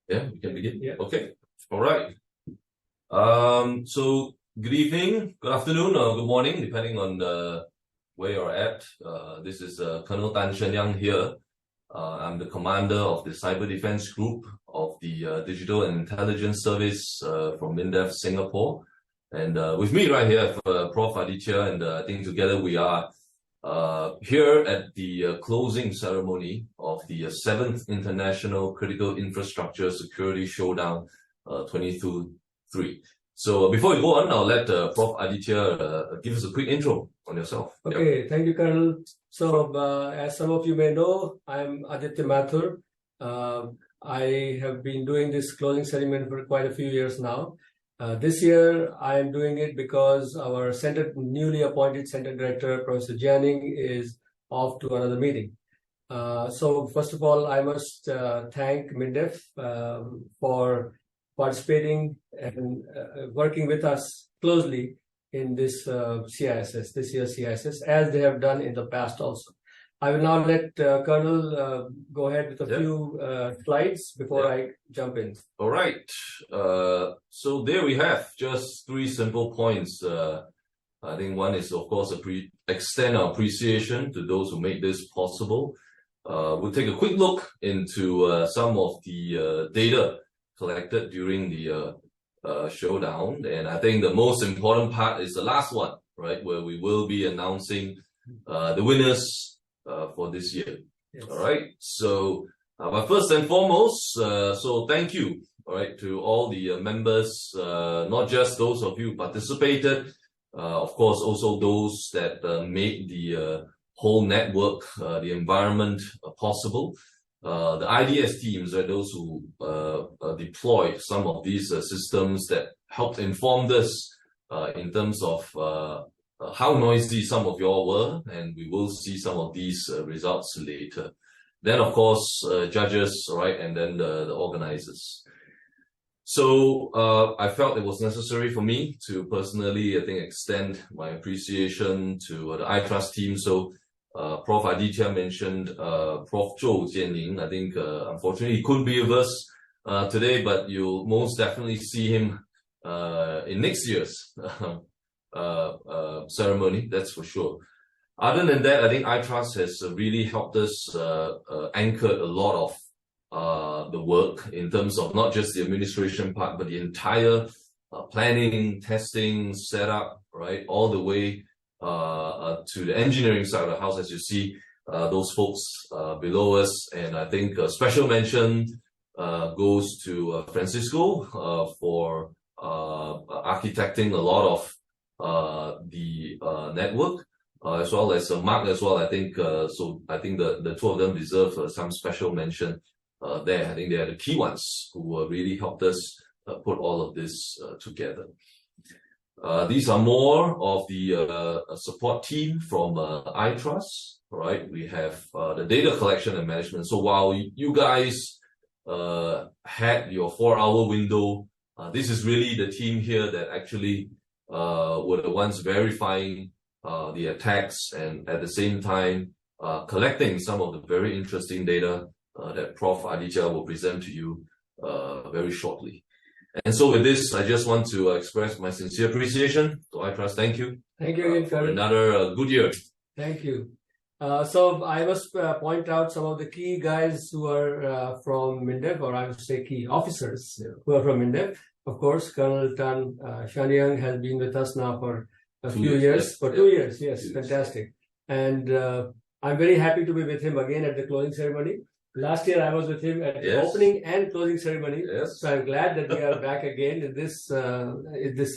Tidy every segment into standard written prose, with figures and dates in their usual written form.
Yeah, we can begin. Yeah. Okay. All right. So good evening, good afternoon, or good morning, depending on where you're at. This is Colonel Tan Shen Yang here. I'm the commander of the Cyber Defense Group of the Digital and Intelligence Service from MINDEF Singapore. And with me right here, I have Prof. Aditya, and I think together we are here at the closing ceremony of the 7th International Critical Infrastructure Security Showdown 2023. So before we go on, I'll let Prof. Aditya give us a quick intro on yourself. Okay, yep. Thank you, Colonel. So as some of you may know, I'm Aditya Mathur. I have been doing this closing ceremony for quite a few years now. This year, I am doing it because our newly appointed Center Director, Professor Jianing, is off to another meeting. So first of all, I must thank MINDEF for participating and working with us closely in this CISS, this year's CISS, as they have done in the past also. I will now let Colonel go ahead with a few slides before I jump in. All right. So there we have just 3 simple points. I think one is, of course, extend our appreciation to those who made this possible. We'll take a quick look into some of the data collected during the showdown. And I think the most important part is the last one, right, where we will be announcing the winners for this year. Yes. All right. So, but first and foremost, so thank you, all right, to all the members, not just those of you who participated, of course, also those that made the whole network, the environment possible. The IDS teams, right, those who deployed some of these systems that helped inform us in terms of how noisy some of y'all were, and we will see some of these results later. Then, of course, judges, right, and then the organizers. So I felt it was necessary for me to personally, I think, extend my appreciation to the iTrust team. So Prof. Aditya mentioned Prof. Zhou Jianning. I think, unfortunately, he couldn't be with us today, but you'll most definitely see him in next year's ceremony, that's for sure. Other than that, I think iTrust has really helped us anchor a lot of the work in terms of not just the administration part, but the entire planning, testing, setup, right, all the way to the engineering side of the house, as you see those folks below us. And I think a special mention goes to Francisco for architecting a lot of the network, as well as Mark as well. I think so. I think the two of them deserve some special mention there. I think they are the key ones who really helped us put all of this together. These are more of the support team from iTrust. Right, we have the data collection and management. So while you guys had your 4-hour window, this is really the team here that actually were the ones verifying the attacks, and at the same time collecting some of the very interesting data that Prof. Aditya will present to you very shortly. And so with this, I just want to express my sincere appreciation to iTrust. Thank you. Thank you again for another good year. Thank you. So I must point out some of the key guys who are from MINDEF, or I would say key officers who are from MINDEF. Of course, Colonel Tan Shen Yang has been with us now for a few years. For 2 years, yes, fantastic. And I'm very happy to be with him again at the closing ceremony. Last year, I was with him at the opening and closing ceremony. Yes. So I'm glad that we are back again in this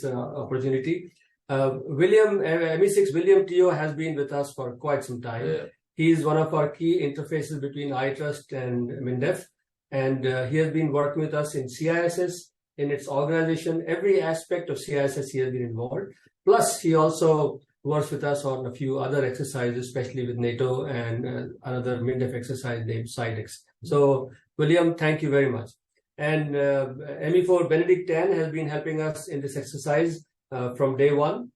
opportunity. ME6 William Teo has been with us for quite some time. Yeah. He is one of our key interfaces between iTrust and MINDEF. And he has been working with us in CISS, in its organization. Every aspect of CISS he has been involved. Plus, he also works with us on a few other exercises, especially with NATO and another MINDEF exercise named SIDEX. So, William, thank you very much. And ME4 Benedict Tan has been helping us in this exercise from day one.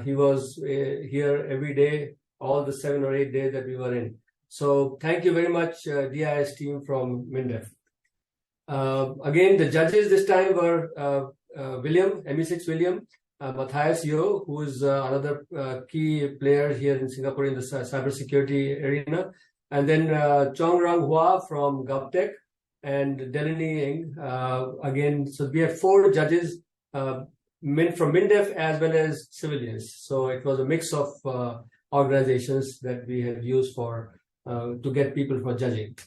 He was here every day, all the 7 or 8 days that we were in. So, thank you very much, DIS team from MINDEF. Again, the judges this time were William, ME6 William, Matthias Yeo, who is another key player here in Singapore in the cybersecurity arena, and then Chong Rang Hua from GovTech, and Delaney Ng. Again, so we have 4 judges from MINDEF as well as civilians. So it was a mix of organizations that we have used for to get people for judging.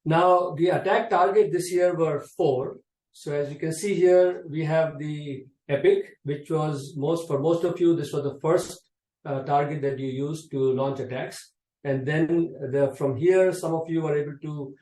Now, the attack target this year were 4. So as you can see here, we have the Epic, which was for most of you, this was the first target that you used to launch attacks. And then from here, some of you were able to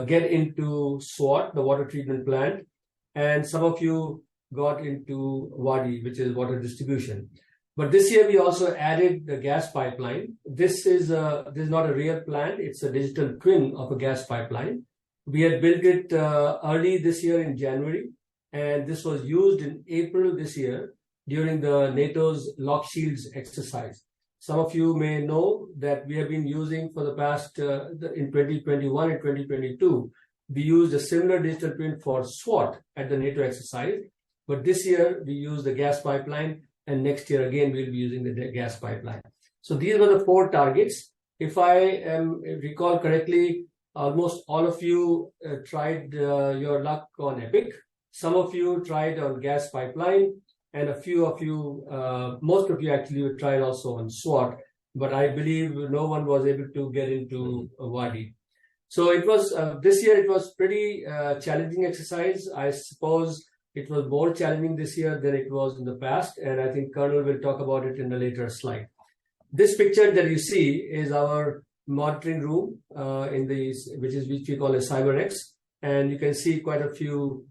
get into SWaT, the water treatment plant, and some of you got into WADI, which is water distribution. But this year, we also added the gas pipeline. This is not a real plant. It's a digital twin of a gas pipeline. We had built it early this year in January, and this was used in April this year during the NATO's Lock Shields exercise. Some of you may know that we have been using for the past, in 2021 and 2022, we used a similar digital twin for SWaT at the NATO exercise. But this year, we use the gas pipeline, and next year, again, we'll be using the gas pipeline. So these were the 4 targets. If I recall correctly, almost all of you tried your luck on Epic. Some of you tried on gas pipeline, and a few of you, most of you actually tried also on SWaT, but I believe no one was able to get into WADI. So it was, this year it was pretty challenging exercise. I suppose it was more challenging this year than it was in the past, and I think Colonel will talk about it in a later slide. This picture that you see is our monitoring room which we call a CyberX, and you can see quite a few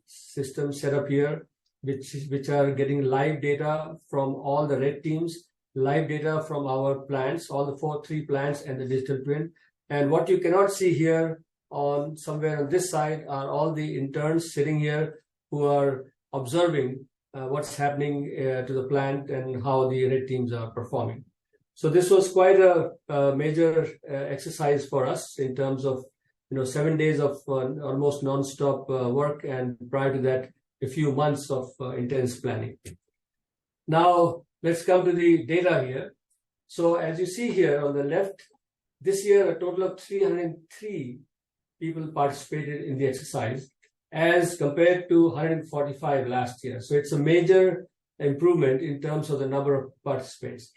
systems set up here, which are getting live data from all the red teams, live data from our plants, all the 3 plants and the digital twin. And what you cannot see here somewhere on this side are all the interns sitting here who are observing what's happening to the plant and how the red teams are performing. So this was quite a major exercise for us in terms of 7 days of almost non-stop work, and prior to that, a few months of intense planning. Now, let's come to the data here. So as you see here on the left, this year a total of 303 people participated in the exercise as compared to 145 last year. So it's a major improvement in terms of the number of participants.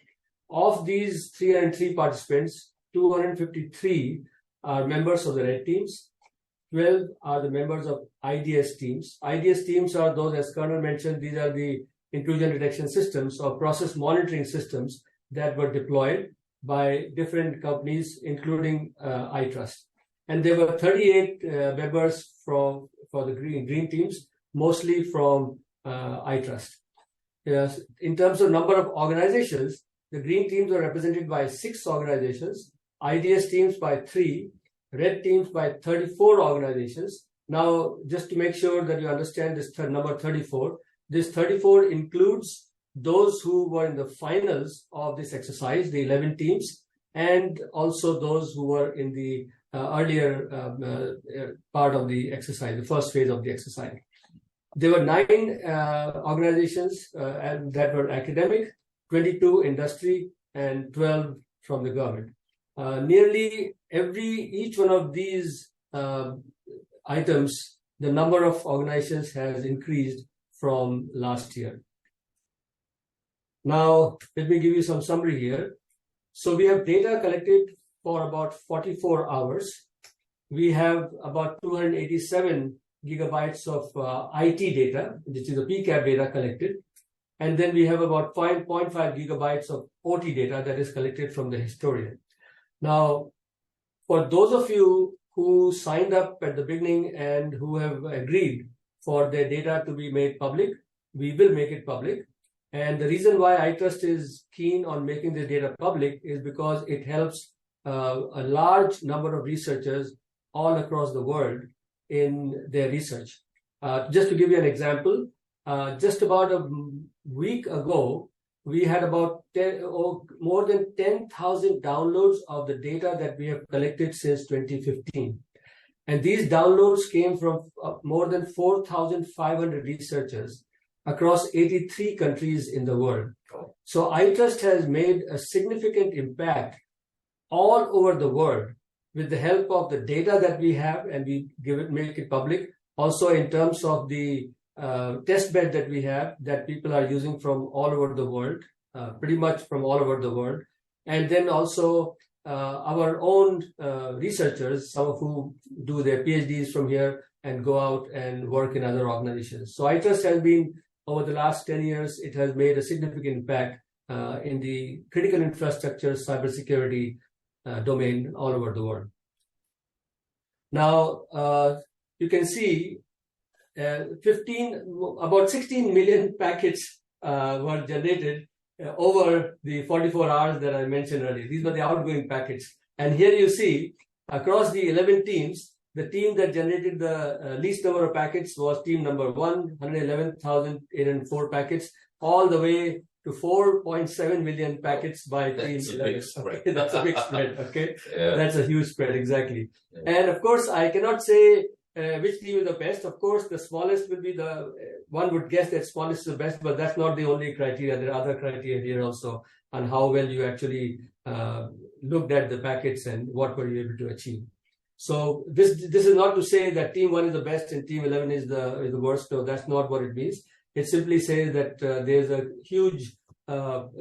Of these 303 participants, 253 are members of the red teams, 12 are the members of IDS teams. IDS teams are those, as Colonel mentioned, these are the intrusion detection systems or process monitoring systems that were deployed by different companies, including iTrust. And there were 38 members for the green teams, mostly from iTrust. Yes, in terms of number of organizations, the green teams are represented by 6 organizations, IDS teams by 3, red teams by 34 organizations. Now, just to make sure that you understand this number 34, this 34 includes those who were in the finals of this exercise, the 11 teams, and also those who were in the earlier part of the exercise, the first phase of the exercise. There were 9 organizations that were academic, 22 industry, and 12 from the government. Nearly each one of these items, the number of organizations has increased from last year. Now, let me give you some summary here. So we have data collected for about 44 hours. We have about 287 gigabytes of IT data, which is the PCAP data collected. And then we have about 5.5 gigabytes of OT data that is collected from the historian. Now, for those of you who signed up at the beginning and who have agreed for their data to be made public, we will make it public. And the reason why iTrust is keen on making this data public is because it helps a large number of researchers all across the world in their research. Just to give you an example, just about a week ago, we had about more than 10,000 downloads of the data that we have collected since 2015. And these downloads came from more than 4,500 researchers across 83 countries in the world. So iTrust has made a significant impact all over the world with the help of the data that we have, and we make it public. Also in terms of the test bed that we have, that people are using from all over the world, pretty much from all over the world. And then also our own researchers, some of whom do their PhDs from here and go out and work in other organizations. So iTrust has been, over the last 10 years, it has made a significant impact in the critical infrastructure cybersecurity domain all over the world. Now, you can see about 16 million packets were generated over the 44 hours that I mentioned earlier. These were the outgoing packets. And here you see, across the 11 teams, the team that generated the least number of packets was team number 111,804 packets, all the way to 4.7 million packets by team 11. Okay, that's a big spread, okay? Yeah. That's a huge spread, exactly. Yeah. And of course, I cannot say which team is the best. Of course, the smallest will be one would guess that smallest is the best, but that's not the only criteria. There are other criteria here also on how well you actually looked at the packets and what were you able to achieve. So this is not to say that team 1 is the best and team 11 is the worst. No, that's not what it means. It simply says that there's a huge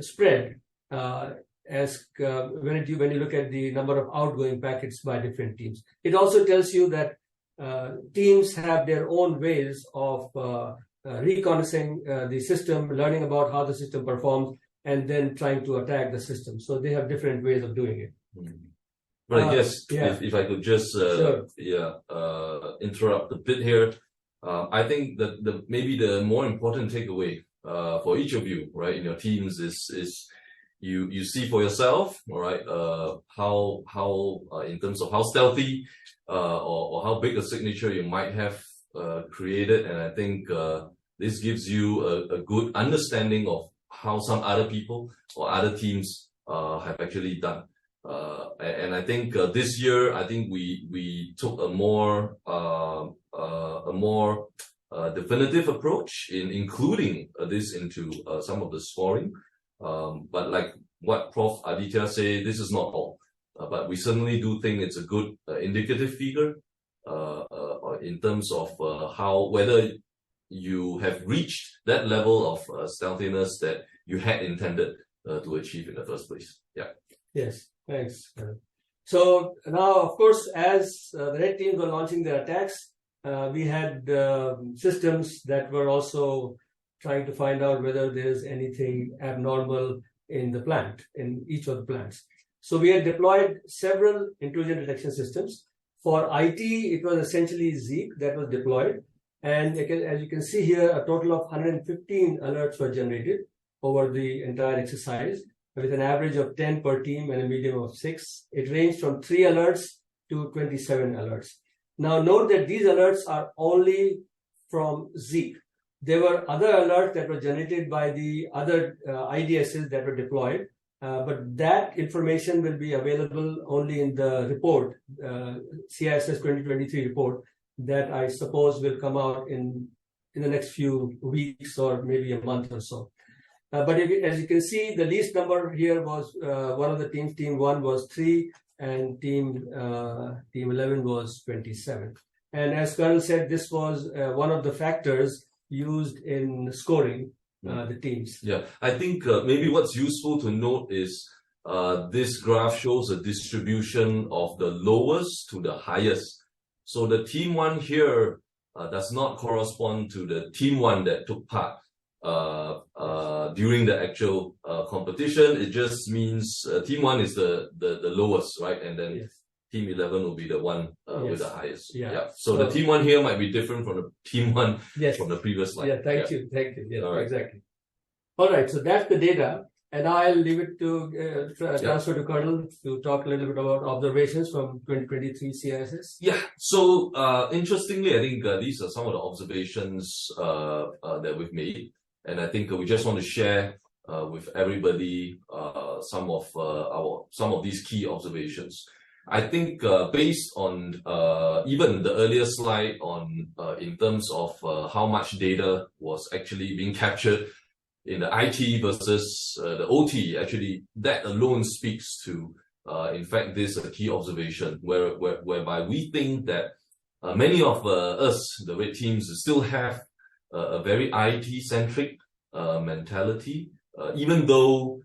spread when you look at the number of outgoing packets by different teams. It also tells you that teams have their own ways of reconnaissance the system, learning about how the system performs, and then trying to attack the system. So they have different ways of doing it. But I guess if I could just sure. interrupt a bit here, I think that maybe the more important takeaway for each of you, right, in your teams is you see for yourself, all right, how in terms of how stealthy or how big a signature you might have created, and I think this gives you a good understanding of how some other people or other teams have actually done. And I think this year, I think we took a more definitive approach in including this into some of the scoring. But like what Prof. Aditya said, this is not all. But we certainly do think it's a good indicative figure in terms of whether you have reached that level of stealthiness that you had intended to achieve in the first place. Yeah. Yes. Thanks. So now, of course, as the red teams were launching their attacks, we had systems that were also trying to find out whether there's anything abnormal in the plant, in each of the plants. So we had deployed several intrusion detection systems. For IT, it was essentially Zeek that was deployed. And as you can see here, a total of 115 alerts were generated over the entire exercise, with an average of 10 per team and a median of 6. It ranged from 3 alerts to 27 alerts. Now note that these alerts are only from Zeek. There were other alerts that were generated by the other IDSs that were deployed, but that information will be available only in the report, CISS 2023 report, that I suppose will come out in the next few weeks or maybe a month or so. But as you can see, the least number here was one of the teams. Team 1 was 3, and team 11 was 27. And as Colonel said, this was one of the factors used in scoring the teams. Yeah, I think maybe what's useful to note is this graph shows a distribution of the lowest to the highest. So the team 1 here does not correspond to the team 1 that took part during the actual competition. It just means team 1 is the lowest, right? And then yes. Team 11 will be the one with the highest. Yeah. So the team 1 here might be different from the team 1 from the previous slide. Yeah, thank you. Yeah, right. Exactly. All right, so that's the data. And I'll leave it to transfer to Colonel to talk a little bit about observations from 2023 CISS. Yeah, so interestingly, I think these are some of the observations that we've made. And I think we just want to share with everybody some of these key observations. I think based on even the earlier slide on in terms of how much data was actually being captured in the IT versus the OT, actually that alone speaks to in fact this key observation whereby we think that many of us, the red teams, still have a very IT-centric mentality, even though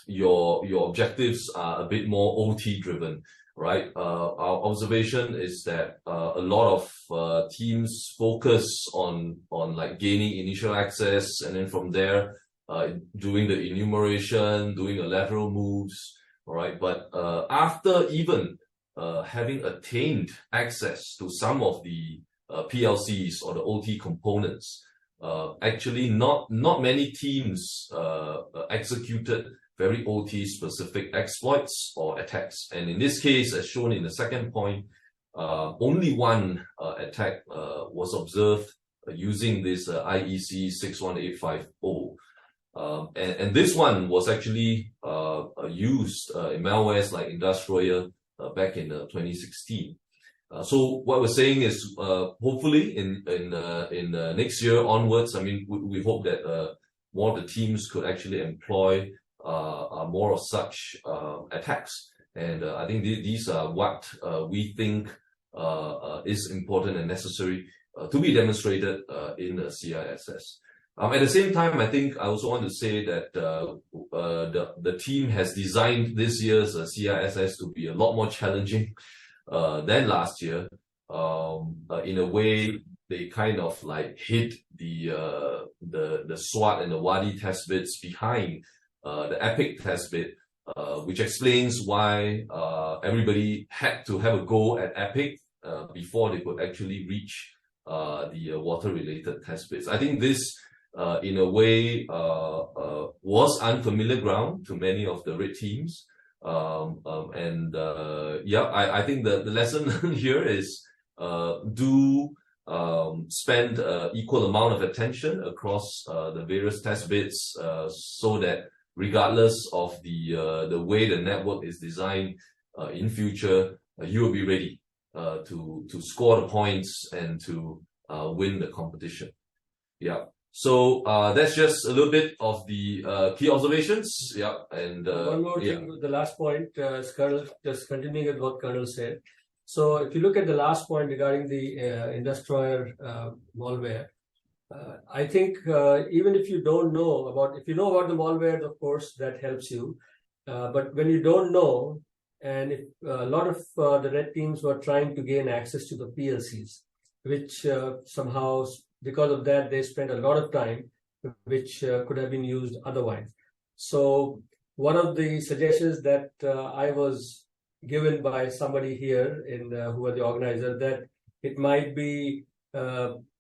your objectives are a bit more OT driven, right? Our observation is that a lot of teams focus on like gaining initial access, and then from there doing the enumeration, doing the lateral moves, all right? But after even having attained access to some of the PLCs or the OT components, actually not many teams executed very OT specific exploits or attacks. And in this case, as shown in the second point, only one attack was observed using this IEC 61850. And this one was actually used in malwares like Industrial back in 2016. So what we're saying is, hopefully in next year onwards, I mean, we hope that more of the teams could actually employ more of such attacks. And I think these are what we think is important and necessary to be demonstrated in the CISS. At the same time, I think I also want to say that the team has designed this year's CISS to be a lot more challenging than last year. In a way, they kind of like hid the SWaT and the WADI testbeds behind the EPIC testbed, which explains why everybody had to have a go at EPIC before they could actually reach the water-related testbeds. I think this, in a way, was unfamiliar ground to many of the red teams. Yeah, I think the lesson here is do spend equal amount of attention across the various test beds, so that regardless of the way the network is designed in future, you will be ready to score the points and to win the competition. Yeah. So that's just a little bit of the key observations. Yeah, and one more thing with the last point, Colonel, just continuing with what Colonel said. So if you look at the last point regarding the industrial malware, I think even if you don't know about, if you know about the malware, of course, that helps you. But when you don't know, and if a lot of the red teams were trying to gain access to the PLCs, which somehow, because of that, they spent a lot of time, which could have been used otherwise. So one of the suggestions that I was given by somebody here in who were the organizer, that it might be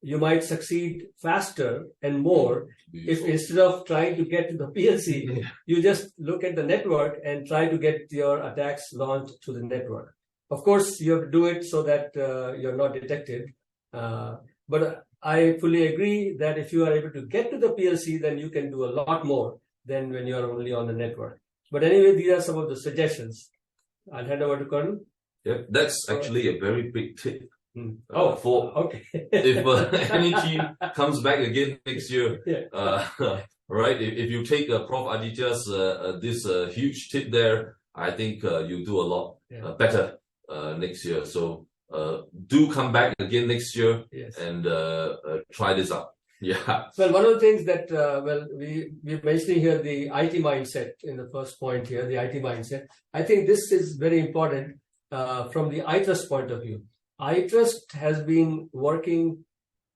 you might succeed faster and more if instead of trying to get to the PLC, you just look at the network and try to get your attacks launched to the network. Of course, you have to do it so that you're not detected. But I fully agree that if you are able to get to the PLC, then you can do a lot more than when you are only on the network. But anyway, these are some of the suggestions. I'll hand over to Colonel. Yeah, that's actually a very big tip. For okay. If any team comes back again next year, right? If you take Prof. Aditya's this huge tip there, I think you do a lot better next year. So do come back again next year and try this out. Yeah. Well, one of the things that we're mentioning here, the IT mindset in the first point here, the IT mindset. I think this is very important from the iTrust point of view. iTrust has been working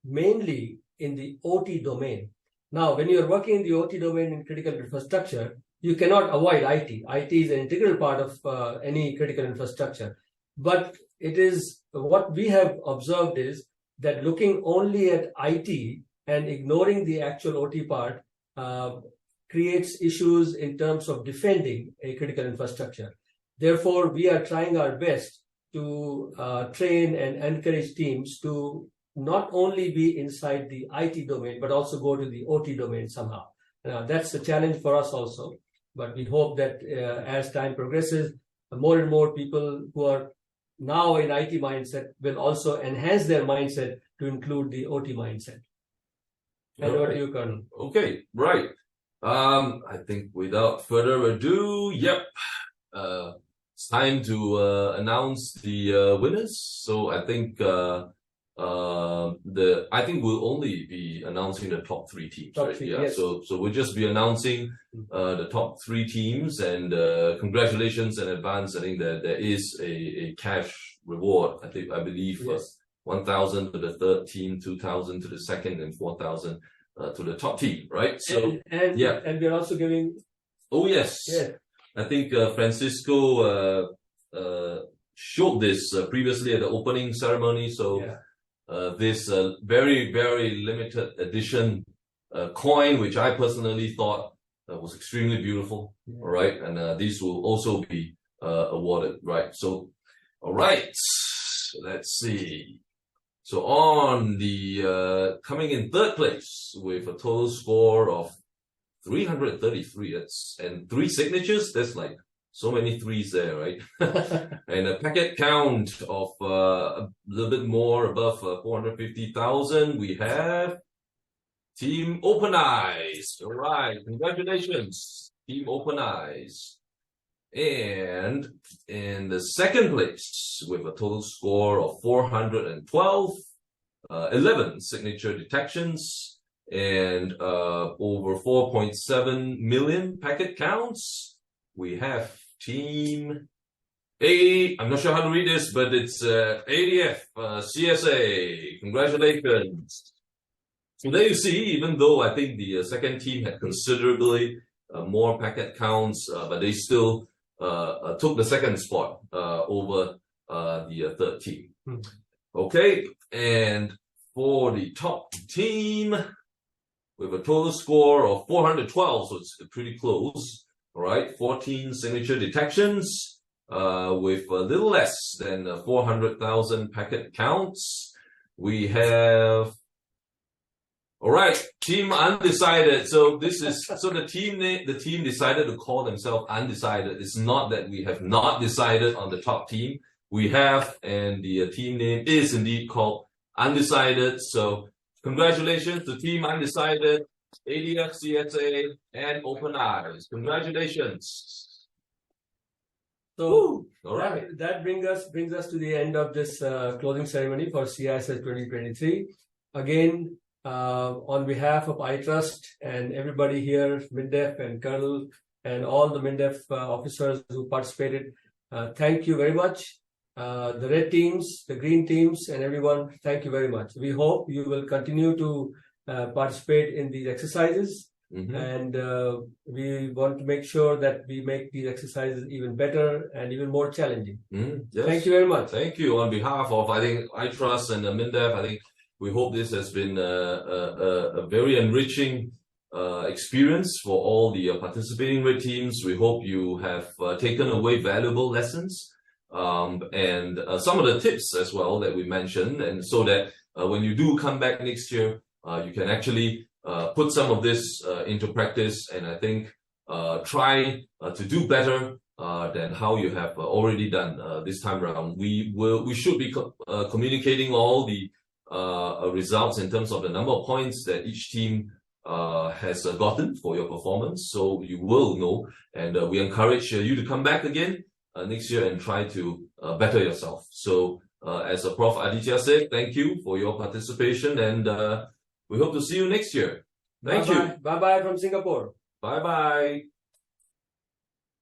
mainly in the OT domain. Now, when you're working in the OT domain in critical infrastructure, you cannot avoid IT. IT is an integral part of any critical infrastructure. But it is what we have observed is that looking only at IT and ignoring the actual OT part creates issues in terms of defending a critical infrastructure. Therefore, we are trying our best to train and encourage teams to not only be inside the IT domain, but also go to the OT domain somehow. That's a challenge for us also. But we hope that as time progresses, more and more people who are now in IT mindset will also enhance their mindset to include the OT mindset. And over to you, Colonel. Okay, right. I think without further ado, it's time to announce the winners. So I think I think we'll only be announcing the top 3 teams, Top right? 3, Yeah. yes. So we'll just be announcing the top 3 teams, and congratulations in advance. I think that there is a cash reward. I believe Yes. 1,000 to the third team, 2,000 to the second, and 4,000 to the top team, right? So and we're also giving. oh yes, Yeah. I think Francisco showed this previously at the opening ceremony. So this very, very limited edition coin, which I personally thought was extremely beautiful. Yeah. All right, and these will also be awarded, right? So, all right, let's see. So on the coming in third place with a total score of 333, and 3 signatures. That's like so many 3s there, right? And a packet count of a little bit more above 450,000. We have Team Open Eyes. All right, congratulations, Team Open Eyes. And in the second place with a total score of 412, 11 signature detections, and over 4.7 million packet counts, we have Team A. I'm not sure how to read this, but it's ADF CSA. Congratulations. So there you see, even though I think the second team had considerably more packet counts, but they still took the second spot over the third team. Okay, and for the top team, with a total score of 412, so it's pretty close. All right, 14 signature detections with a little less than 400,000 packet counts. We have, all right, Team Undecided. So this is the team decided to call themselves Undecided. It's not that we have not decided on the top team. We have, and the team name is indeed called Undecided. So congratulations to Team Undecided, ADF CSA, and Open Eyes. Congratulations. So all right, that brings us to the end of this closing ceremony for CISS 2023. Again, on behalf of iTrust and everybody here, MINDEF and Colonel and all the MINDEF officers who participated, thank you very much. The red teams, the green teams, and everyone, thank you very much. We hope you will continue to participate in these exercises. And we want to make sure that we make these exercises even better and even more challenging. Yes. Thank you very much. Thank you. On behalf of, I think, iTrust and the MINDEF, I think we hope this has been a very enriching experience for all the participating red teams. We hope you have taken away valuable lessons and some of the tips as well that we mentioned, and so that when you do come back next year, you can actually put some of this into practice, and I think try to do better than how you have already done this time around. We should be communicating all the results in terms of the number of points that each team has gotten for your performance, so you will know, and we encourage you to come back again next year and try to better yourself. So as Prof. Aditya said, thank you for your participation, and we hope to see you next year. Thank you. Bye-bye from Singapore. Bye-bye.